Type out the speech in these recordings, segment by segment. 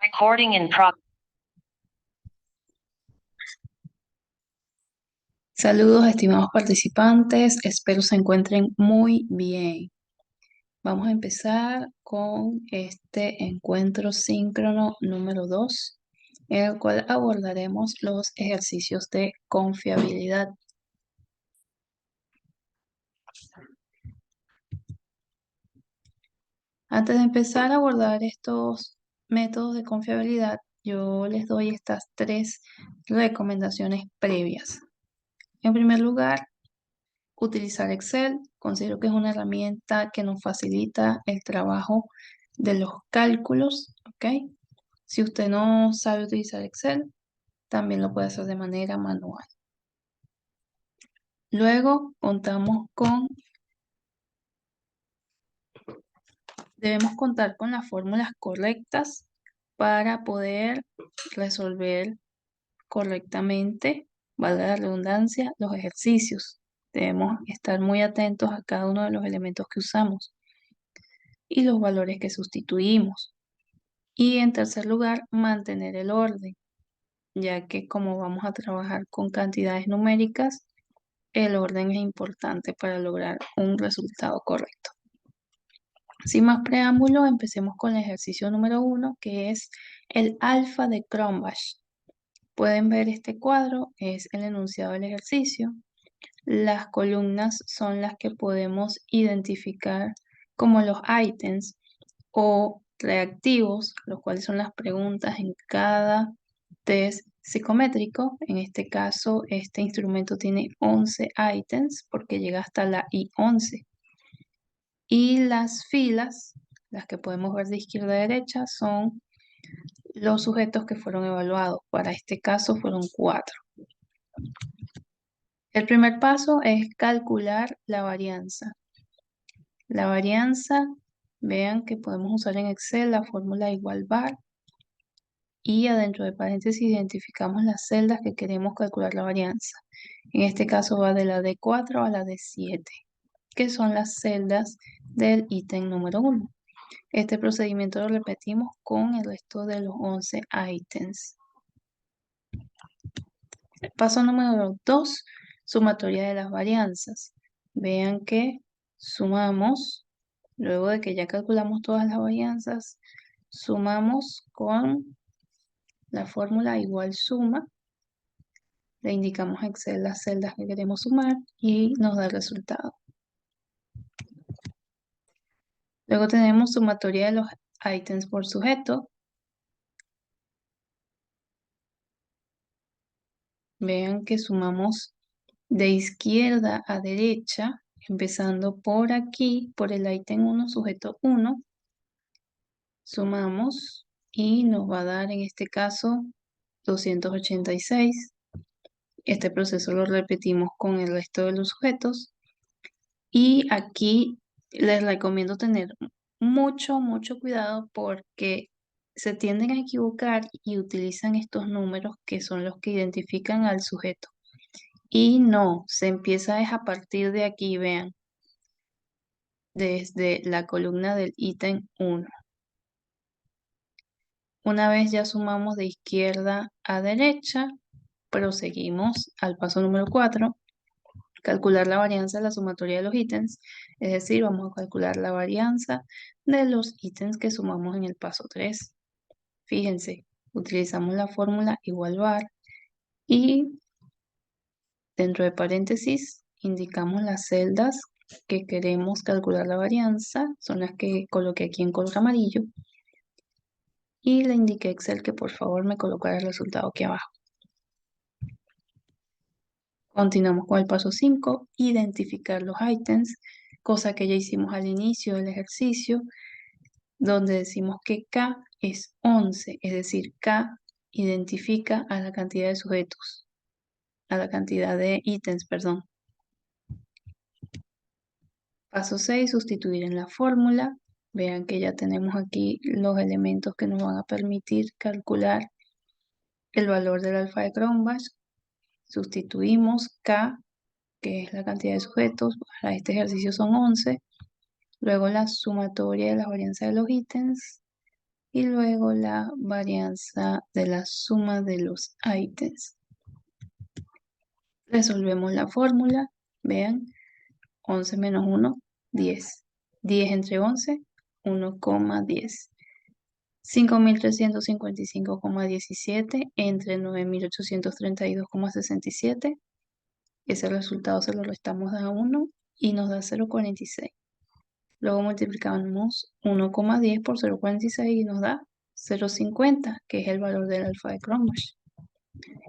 Recording in progress. Saludos, estimados participantes, espero se encuentren muy bien. Vamos a empezar con este encuentro síncrono número 2, en el cual abordaremos los ejercicios de confiabilidad. Antes de empezar a abordar estos métodos de confiabilidad, yo les doy estas 3 recomendaciones previas. En primer lugar, utilizar Excel. Considero que es una herramienta que nos facilita el trabajo de los cálculos, ¿ok? Si usted no sabe utilizar Excel, también lo puede hacer de manera manual. Luego debemos contar con las fórmulas correctas para poder resolver correctamente, valga la redundancia, los ejercicios. Debemos estar muy atentos a cada uno de los elementos que usamos y los valores que sustituimos. Y en tercer lugar, mantener el orden, ya que como vamos a trabajar con cantidades numéricas, el orden es importante para lograr un resultado correcto. Sin más preámbulo, empecemos con el ejercicio número 1, que es el alfa de Cronbach. Pueden ver este cuadro, es el enunciado del ejercicio. Las columnas son las que podemos identificar como los ítems o reactivos, los cuales son las preguntas en cada test psicométrico. En este caso, este instrumento tiene 11 ítems porque llega hasta la I11. Y las filas, las que podemos ver de izquierda a derecha, son los sujetos que fueron evaluados. Para este caso fueron 4. El primer paso es calcular la varianza. La varianza, vean que podemos usar en Excel la fórmula igual var y adentro de paréntesis identificamos las celdas que queremos calcular la varianza. En este caso va de la D4 a la D7, que son las celdas del ítem número 1. Este procedimiento lo repetimos con el resto de los 11 ítems. Paso número 2, sumatoria de las varianzas. Vean que sumamos, luego de que ya calculamos todas las varianzas, sumamos con la fórmula igual suma. Le indicamos a Excel las celdas que queremos sumar y nos da el resultado. Luego tenemos sumatoria de los ítems por sujeto. Vean que sumamos de izquierda a derecha, empezando por aquí, por el ítem 1, sujeto 1. Sumamos y nos va a dar en este caso 286. Este proceso lo repetimos con el resto de los sujetos. Y aquí les recomiendo tener mucho cuidado porque se tienden a equivocar y utilizan estos números que son los que identifican al sujeto. Y no, se empieza a partir de aquí, vean, desde la columna del ítem 1. Una vez ya sumamos de izquierda a derecha, proseguimos al paso número 4, calcular la varianza de la sumatoria de los ítems, es decir, vamos a calcular la varianza de los ítems que sumamos en el paso 3. Fíjense, utilizamos la fórmula igual var y dentro de paréntesis indicamos las celdas que queremos calcular la varianza, son las que coloqué aquí en color amarillo, y le indiqué a Excel que por favor me colocara el resultado aquí abajo. Continuamos con el paso 5, identificar los ítems, cosa que ya hicimos al inicio del ejercicio, donde decimos que K es 11, es decir, K identifica a la cantidad de sujetos, a la cantidad de ítems, perdón. Paso 6, sustituir en la fórmula. Vean que ya tenemos aquí los elementos que nos van a permitir calcular el valor del alfa de Cronbach. Sustituimos K, que es la cantidad de sujetos, para este ejercicio son 11. Luego la sumatoria de las varianzas de los ítems. y luego la varianza de la suma de los ítems. Resolvemos la fórmula, vean, 11 menos 1, 10. 10 entre 11, 1,10. 5.355,17 entre 9.832,67. Ese resultado se lo restamos a 1 y nos da 0,46. Luego multiplicamos 1,10 por 0,46 y nos da 0,50, que es el valor del alfa de Cronbach.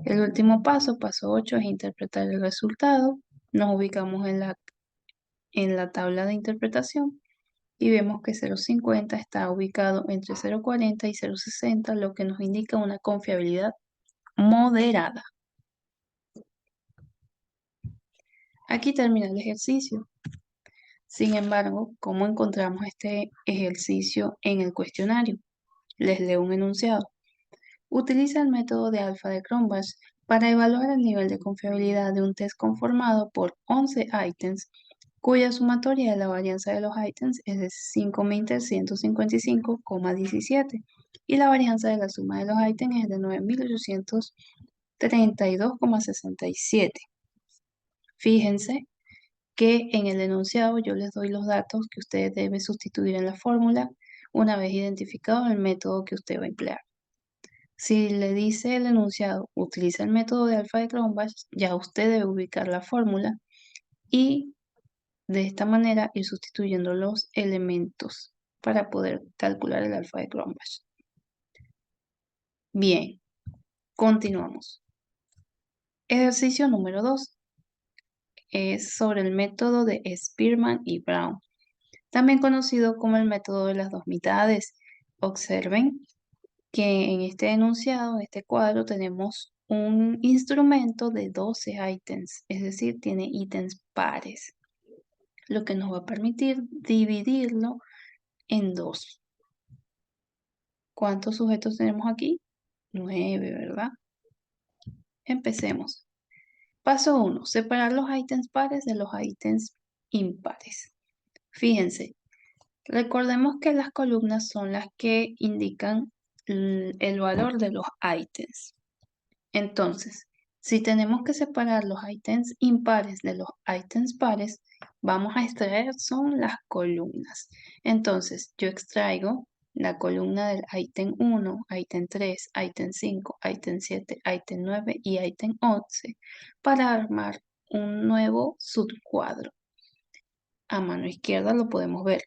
El último paso, paso 8, es interpretar el resultado. Nos ubicamos en la tabla de interpretación y vemos que 0,50 está ubicado entre 0,40 y 0,60, lo que nos indica una confiabilidad moderada. Aquí termina el ejercicio. Sin embargo, ¿cómo encontramos este ejercicio en el cuestionario? Les leo un enunciado. Utiliza el método de alfa de Cronbach para evaluar el nivel de confiabilidad de un test conformado por 11 ítems cuya sumatoria de la varianza de los ítems es de 5.355,17 y la varianza de la suma de los ítems es de 9.832,67. Fíjense que en el enunciado yo les doy los datos que ustedes deben sustituir en la fórmula una vez identificado el método que usted va a emplear. Si le dice el enunciado, utiliza el método de alfa de Cronbach, ya usted debe ubicar la fórmula y de esta manera ir sustituyendo los elementos para poder calcular el alfa de Cronbach. Bien, continuamos. Ejercicio número 2 es sobre el método de Spearman y Brown, también conocido como el método de las dos mitades. Observen que en este enunciado, en este cuadro, tenemos un instrumento de 12 ítems, es decir, tiene ítems pares, lo que nos va a permitir dividirlo en 2. ¿Cuántos sujetos tenemos aquí? 9, ¿verdad? Empecemos. Paso 1. Separar los ítems pares de los ítems impares. Fíjense, recordemos que las columnas son las que indican el valor de los ítems. Entonces, si tenemos que separar los ítems impares de los ítems pares, vamos a extraer son las columnas. Entonces, yo extraigo la columna del ítem 1, ítem 3, ítem 5, ítem 7, ítem 9 y ítem 11 para armar un nuevo subcuadro. A mano izquierda lo podemos ver.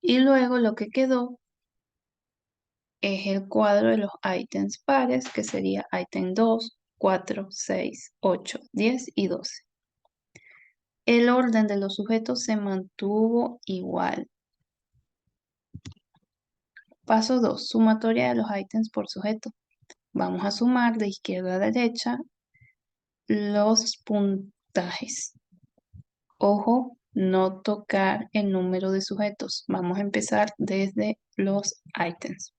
Y luego lo que quedó es el cuadro de los ítems pares, que sería ítem 2, 4, 6, 8, 10 y 12. El orden de los sujetos se mantuvo igual. Paso 2. Sumatoria de los ítems por sujeto. Vamos a sumar de izquierda a derecha los puntajes. Ojo, no tocar el número de sujetos. Vamos a empezar desde los ítems.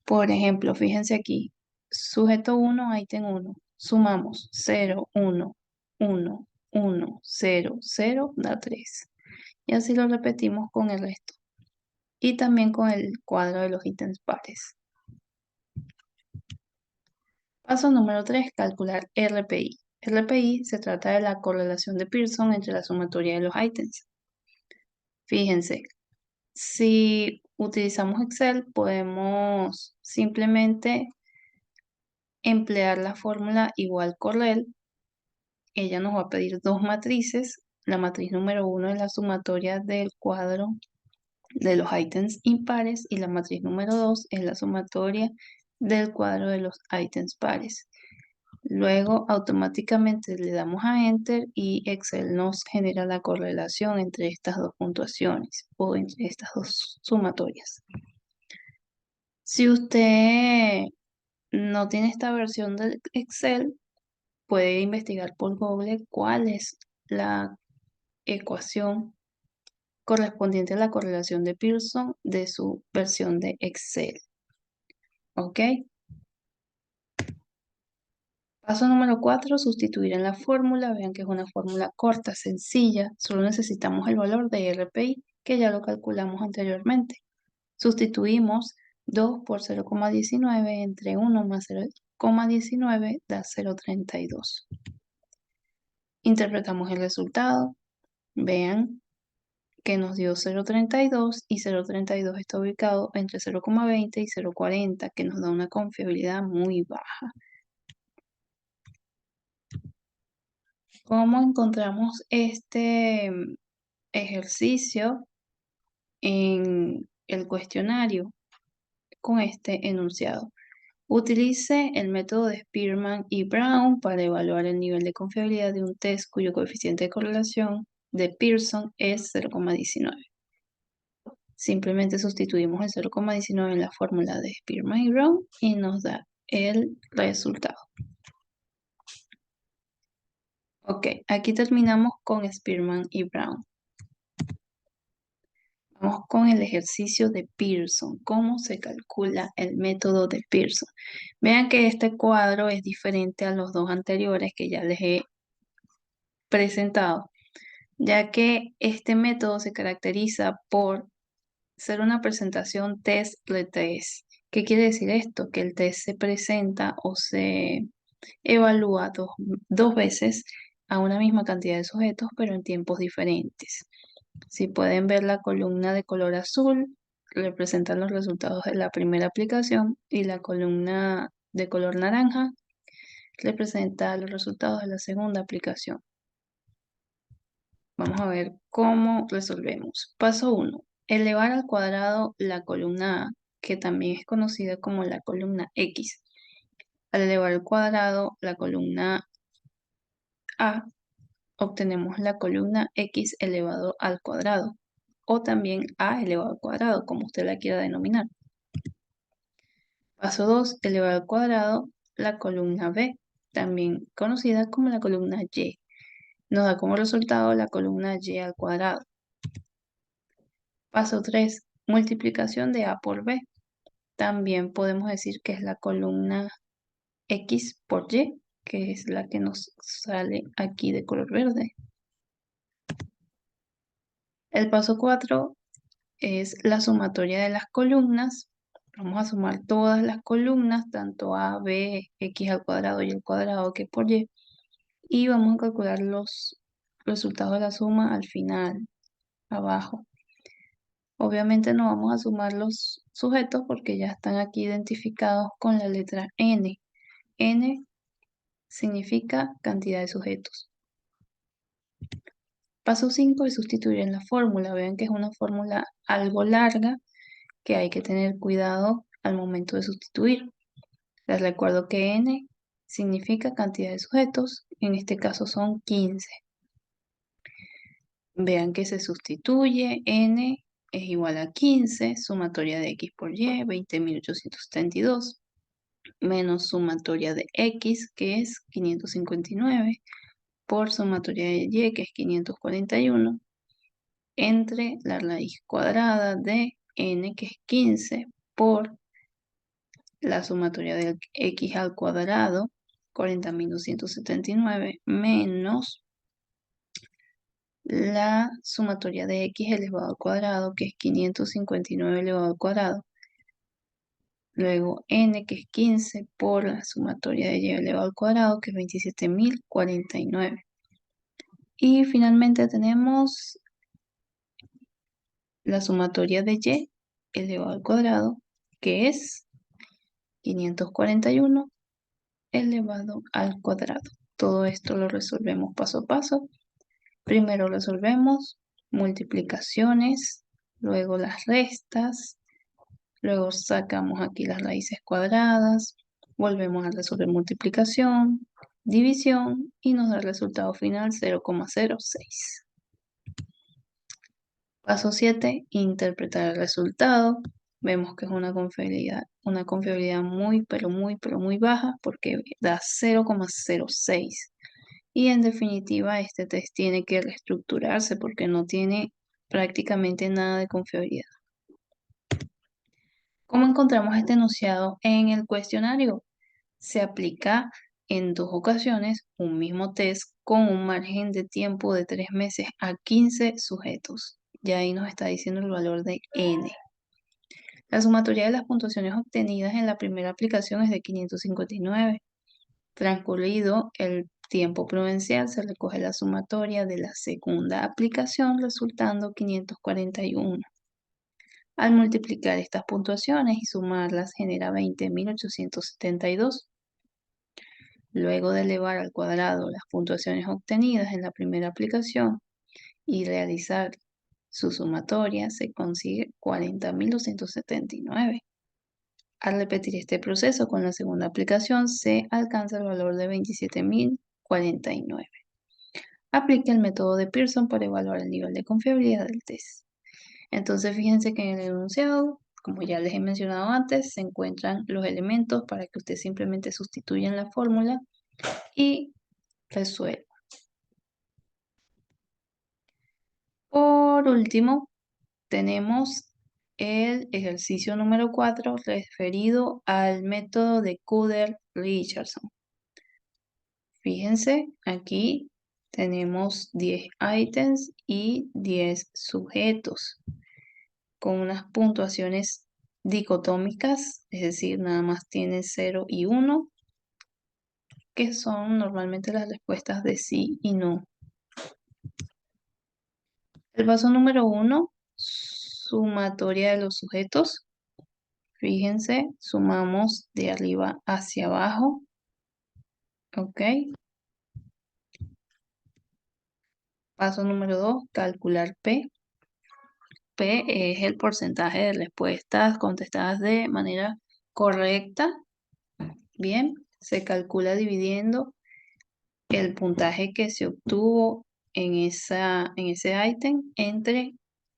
Por ejemplo, fíjense aquí. Sujeto 1, ítem 1. Sumamos 0, 1, 1, 1, 0, 0, da 3. Y así lo repetimos con el resto. Y también con el cuadro de los ítems pares. Paso número 3, calcular RPI. RPI se trata de la correlación de Pearson entre la sumatoria de los ítems. Fíjense, si utilizamos Excel, podemos simplemente emplear la fórmula igual correl. Ella nos va a pedir dos matrices. La matriz número 1 es la sumatoria del cuadro de los ítems impares y la matriz número 2 es la sumatoria del cuadro de los ítems pares. Luego automáticamente le damos a Enter y Excel nos genera la correlación entre estas dos puntuaciones o entre estas dos sumatorias. Si usted no tiene esta versión de Excel, puede investigar por Google cuál es la ecuación correspondiente a la correlación de Pearson de su versión de Excel. ¿Ok? Paso número 4, sustituir en la fórmula. Vean que es una fórmula corta, sencilla. Solo necesitamos el valor de RPI, que ya lo calculamos anteriormente. Sustituimos 2 por 0,19 entre 1 más 0,19 da 0,32. Interpretamos el resultado. Vean que nos dio 0,32 y 0,32 está ubicado entre 0,20 y 0,40, que nos da una confiabilidad muy baja. ¿Cómo encontramos este ejercicio en el cuestionario con este enunciado? Utilice el método de Spearman y Brown para evaluar el nivel de confiabilidad de un test cuyo coeficiente de correlación de Pearson es 0,19. Simplemente sustituimos el 0,19 en la fórmula de Spearman y Brown y nos da el resultado. Ok, aquí terminamos con Spearman y Brown. Vamos con el ejercicio de Pearson. ¿Cómo se calcula el método de Pearson? Vean que este cuadro es diferente a los dos anteriores que ya les he presentado, ya que este método se caracteriza por ser una presentación test-retest. ¿Qué quiere decir esto? Que el test se presenta o se evalúa dos veces a una misma cantidad de sujetos, pero en tiempos diferentes. Si pueden ver la columna de color azul, representan los resultados de la primera aplicación y la columna de color naranja representa los resultados de la segunda aplicación. Vamos a ver cómo resolvemos. Paso 1. Elevar al cuadrado la columna A, que también es conocida como la columna X. Al elevar al cuadrado la columna A, obtenemos la columna X elevado al cuadrado, o también A elevado al cuadrado, como usted la quiera denominar. Paso 2. Elevar al cuadrado la columna B, también conocida como la columna Y. Nos da como resultado la columna Y al cuadrado. Paso 3. Multiplicación de A por B. También podemos decir que es la columna X por Y, que es la que nos sale aquí de color verde. El paso 4 es la sumatoria de las columnas. Vamos a sumar todas las columnas, tanto A, B, X al cuadrado y al cuadrado que por Y. Y vamos a calcular los resultados de la suma al final, abajo. Obviamente no vamos a sumar los sujetos porque ya están aquí identificados con la letra N. N significa cantidad de sujetos. Paso 5 es sustituir en la fórmula. Vean que es una fórmula algo larga que hay que tener cuidado al momento de sustituir. Les recuerdo que N significa cantidad de sujetos, en este caso son 15. Vean que se sustituye, N es igual a 15, sumatoria de X por Y, 20.872, menos sumatoria de X, que es 559, por sumatoria de Y, que es 541, entre la raíz cuadrada de N, que es 15, por la sumatoria de X al cuadrado, 40.279, menos la sumatoria de X elevado al cuadrado, que es 559 elevado al cuadrado. Luego N, que es 15, por la sumatoria de Y elevado al cuadrado, que es 27.049. Y finalmente tenemos la sumatoria de Y elevado al cuadrado, que es 541 elevado al cuadrado. Todo esto lo resolvemos paso a paso. Primero resolvemos multiplicaciones, luego las restas, luego sacamos aquí las raíces cuadradas, volvemos a resolver multiplicación, división y nos da el resultado final 0,06. Paso 7, interpretar el resultado. Vemos que es una confiabilidad muy, pero muy baja porque da 0,06. Y en definitiva, este test tiene que reestructurarse porque no tiene prácticamente nada de confiabilidad. ¿Cómo encontramos este enunciado en el cuestionario? Se aplica en 2 ocasiones un mismo test con un margen de tiempo de 3 meses a 15 sujetos. Ya ahí nos está diciendo el valor de N. La sumatoria de las puntuaciones obtenidas en la primera aplicación es de 559. Transcurrido el tiempo prudencial, se recoge la sumatoria de la segunda aplicación, resultando 541. Al multiplicar estas puntuaciones y sumarlas, genera 20.872. Luego de elevar al cuadrado las puntuaciones obtenidas en la primera aplicación y realizar su sumatoria, se consigue 40.279. Al repetir este proceso con la segunda aplicación, se alcanza el valor de 27.049. Aplique el método de Pearson para evaluar el nivel de confiabilidad del test. Entonces, fíjense que en el enunciado, como ya les he mencionado antes, se encuentran los elementos para que usted simplemente sustituya en la fórmula y resuelva. Por último, tenemos el ejercicio número 4 referido al método de Cudder-Richardson. Fíjense, aquí tenemos 10 ítems y 10 sujetos con unas puntuaciones dicotómicas, es decir, nada más tiene 0 y 1, que son normalmente las respuestas de sí y no. El paso número 1, sumatoria de los sujetos. Fíjense, sumamos de arriba hacia abajo. ¿Ok? Paso número 2, calcular P. P es el porcentaje de respuestas contestadas de manera correcta. Bien, se calcula dividiendo el puntaje que se obtuvo en ese ítem entre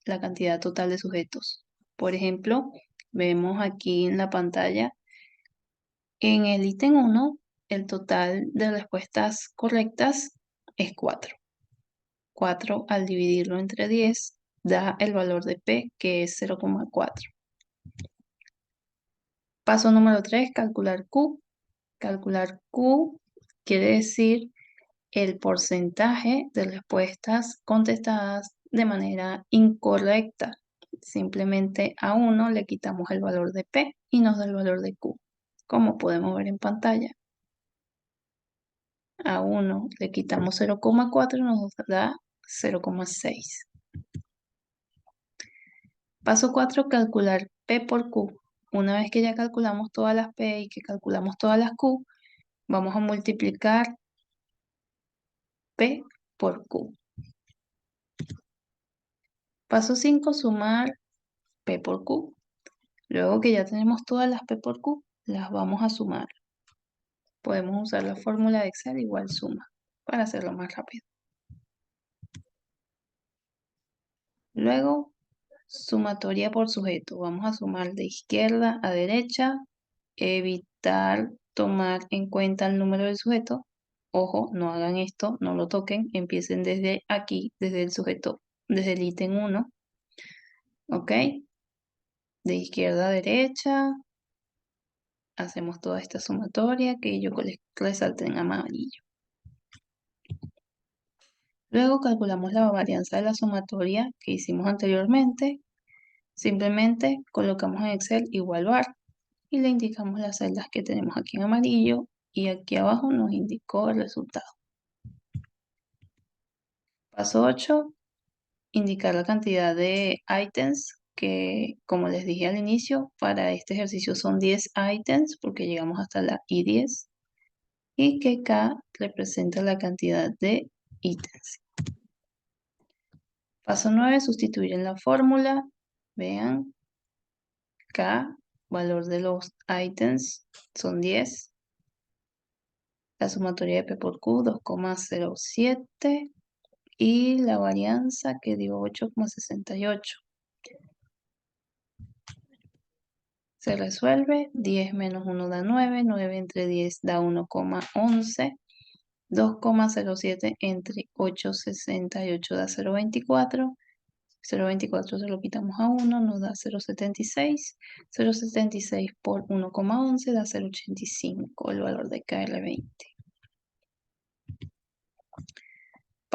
la cantidad total de sujetos. Por ejemplo, vemos aquí en la pantalla, en el ítem 1, el total de respuestas correctas es 4. 4 al dividirlo entre 10 da el valor de P, que es 0,4. Paso número 3, calcular Q. Calcular Q quiere decir el porcentaje de respuestas contestadas de manera incorrecta. Simplemente a 1 le quitamos el valor de P y nos da el valor de Q. Como podemos ver en pantalla, a 1 le quitamos 0,4 y nos da 0,6. Paso 4, calcular P por Q. Una vez que ya calculamos todas las P y que calculamos todas las Q, vamos a multiplicar P por Q. Paso 5, sumar P por Q. Luego que ya tenemos todas las P por Q, las vamos a sumar. Podemos usar la fórmula de Excel igual suma para hacerlo más rápido. Luego, sumatoria por sujeto. Vamos a sumar de izquierda a derecha, evitar tomar en cuenta el número del sujeto. Ojo, no hagan esto, no lo toquen, empiecen desde aquí, desde el sujeto, desde el ítem 1. ¿Ok? De izquierda a derecha, hacemos toda esta sumatoria que yo les resalté en amarillo. Luego calculamos la varianza de la sumatoria que hicimos anteriormente. Simplemente colocamos en Excel igual var y le indicamos las celdas que tenemos aquí en amarillo y aquí abajo nos indicó el resultado. Paso 8, indicar la cantidad de ítems que, como les dije al inicio, para este ejercicio son 10 ítems porque llegamos hasta la I10 y que K representa la cantidad de ítems. Paso 9, sustituir en la fórmula. Vean, K, valor de los ítems, son 10. La sumatoria de P por Q, 2,07. Y la varianza que dio 8,68. Se resuelve, 10 menos 1 da 9, 9 entre 10 da 1,11, 2,07 entre 8,68 da 0,24, 0,24 se lo quitamos a 1, nos da 0,76, 0,76 por 1,11 da 0,85, el valor de KR20.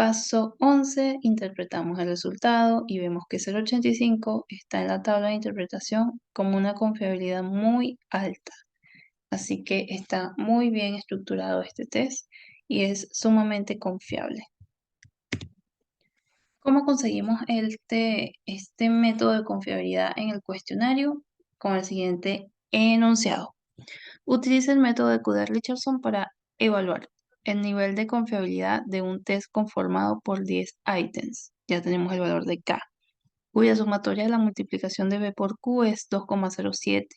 Paso 11, interpretamos el resultado y vemos que 0,85 está en la tabla de interpretación como una confiabilidad muy alta. Así que está muy bien estructurado este test y es sumamente confiable. ¿Cómo conseguimos este método de confiabilidad en el cuestionario? Con el siguiente enunciado. Utiliza el método de Cuder-Richardson para evaluar el nivel de confiabilidad de un test conformado por 10 ítems. Ya tenemos el valor de K, cuya sumatoria de la multiplicación de B por Q es 2,07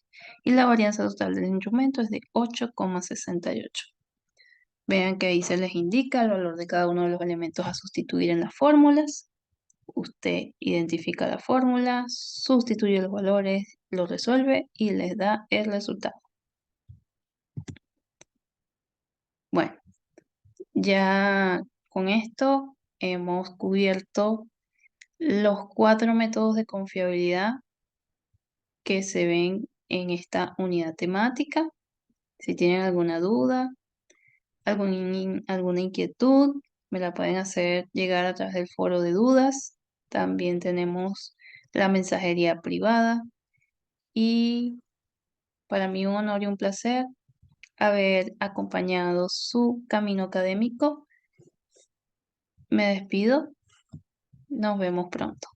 y la varianza total del instrumento es de 8,68. Vean que ahí se les indica el valor de cada uno de los elementos a sustituir en las fórmulas. Usted identifica la fórmula, sustituye los valores, lo resuelve y les da el resultado. Bueno, ya con esto hemos cubierto los 4 métodos de confiabilidad que se ven en esta unidad temática. Si tienen alguna duda, alguna inquietud, me la pueden hacer llegar a través del foro de dudas. También tenemos la mensajería privada y para mí un honor y un placer haber acompañado su camino académico. Me despido. Nos vemos pronto.